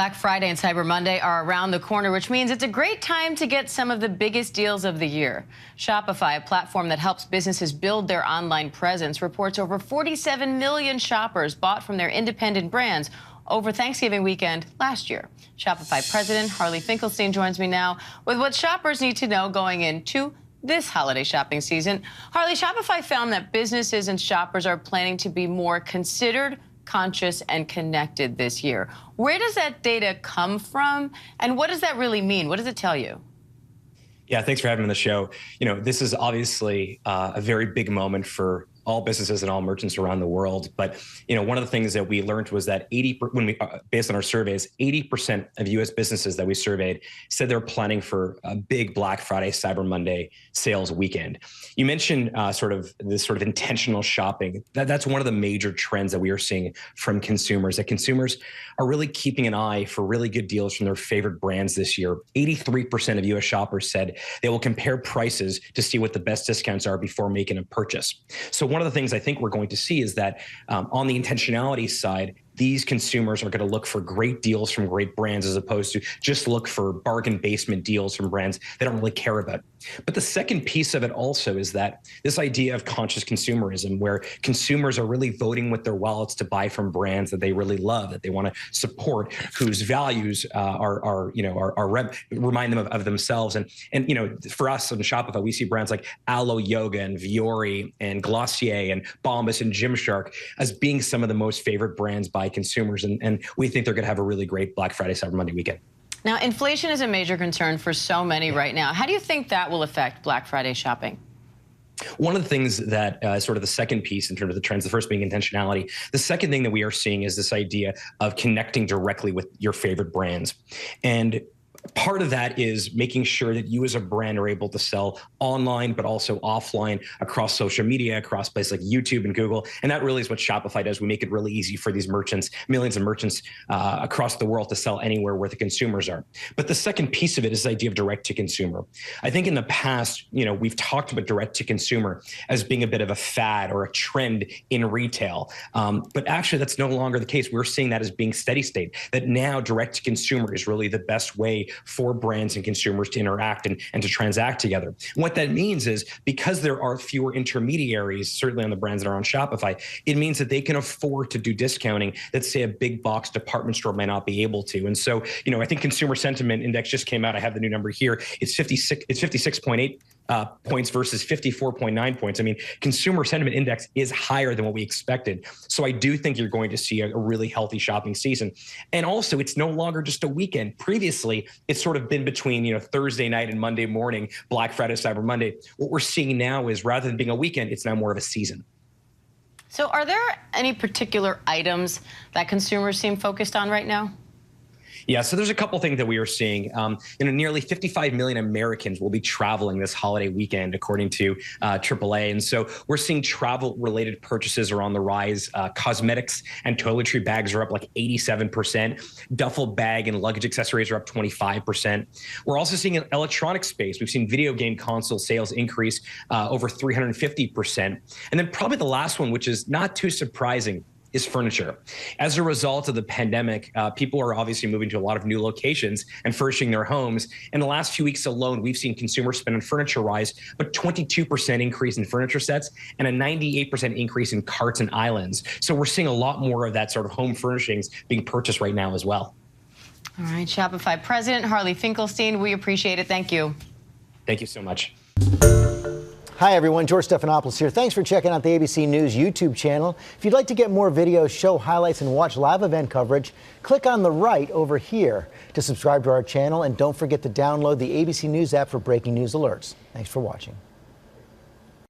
Black Friday and Cyber Monday are around the corner, which means it's a great time to get some of the biggest deals of the year. Shopify, a platform that helps businesses build their online presence, reports over 47 million shoppers bought from their independent brands over Thanksgiving weekend last year. Shopify President Harley Finkelstein joins me now with what shoppers need to know going into this holiday shopping season. Harley, Shopify found that businesses and shoppers are planning to be more considered, conscious, and connected this year. Where does that data come from, and what does that really mean? What does it tell you? Yeah, thanks for having me on the show. This is obviously a very big moment for all businesses and all merchants around the world. But one of the things that we learned was that based on our surveys, 80% of U.S. businesses that we surveyed said they're planning for a big Black Friday, Cyber Monday sales weekend. You mentioned this intentional shopping. That's one of the major trends that we are seeing from consumers. That consumers are really keeping an eye for really good deals from their favorite brands this year. 83% of U.S. shoppers said they will compare prices to see what the best discounts are before making a purchase. So one of the things I think we're going to see is that on the intentionality side, these consumers are going to look for great deals from great brands as opposed to just look for bargain basement deals from brands they don't really care about. But the second piece of it also is that this idea of conscious consumerism, where consumers are really voting with their wallets to buy from brands that they really love, that they want to support, whose values remind them of themselves. And for us on Shopify, we see brands like Alo Yoga and Viore and Glossier and Bombas and Gymshark as being some of the most favorite brands by consumers, and we think they're going to have a really great Black Friday, Cyber Monday weekend. Now, inflation is a major concern for so many right now. How do you think that will affect Black Friday shopping? One of the things that sort of the second piece in terms of the trends, the first being intentionality, the second thing that we are seeing is this idea of connecting directly with your favorite brands. And part of that is making sure that you as a brand are able to sell online, but also offline across social media, across places like YouTube and Google. And that really is what Shopify does. We make it really easy for these merchants, millions of merchants across the world to sell anywhere where the consumers are. But the second piece of it is the idea of direct to consumer. I think in the past, we've talked about direct to consumer as being a bit of a fad or a trend in retail. But actually, that's no longer the case. We're seeing that as being steady state, that now direct to consumer is really the best way for brands and consumers to interact and to transact together. What that means is because there are fewer intermediaries, certainly on the brands that are on Shopify, it means that they can afford to do discounting that, say, a big box department store might not be able to. And so, I think consumer sentiment index just came out. I have the new number here. It's 56.8 points versus 54.9 points. I mean, consumer sentiment index is higher than what we expected. So I do think you're going to see a really healthy shopping season. And also, it's no longer just a weekend. Previously, it's sort of been between, Thursday night and Monday morning, Black Friday, Cyber Monday. What we're seeing now is rather than being a weekend, it's now more of a season. So are there any particular items that consumers seem focused on right now? Yeah, so there's a couple things that we are seeing. Nearly 55 million Americans will be traveling this holiday weekend, according to AAA. And so we're seeing travel-related purchases are on the rise. Cosmetics and toiletry bags are up like 87%. Duffel bag and luggage accessories are up 25%. We're also seeing an electronic space. We've seen video game console sales increase over 350%. And then probably the last one, which is not too surprising, is furniture. As a result of the pandemic, people are obviously moving to a lot of new locations and furnishing their homes. In the last few weeks alone, we've seen consumer spend on furniture rise, but 22% increase in furniture sets and a 98% increase in carts and islands. So we're seeing a lot more of that sort of home furnishings being purchased right now as well. All right, Shopify President Harley Finkelstein, we appreciate it. Thank you. Thank you so much. Hi, everyone. George Stephanopoulos here. Thanks for checking out the ABC News YouTube channel. If you'd like to get more videos, show highlights, and watch live event coverage, click on the right over here to subscribe to our channel. And don't forget to download the ABC News app for breaking news alerts. Thanks for watching.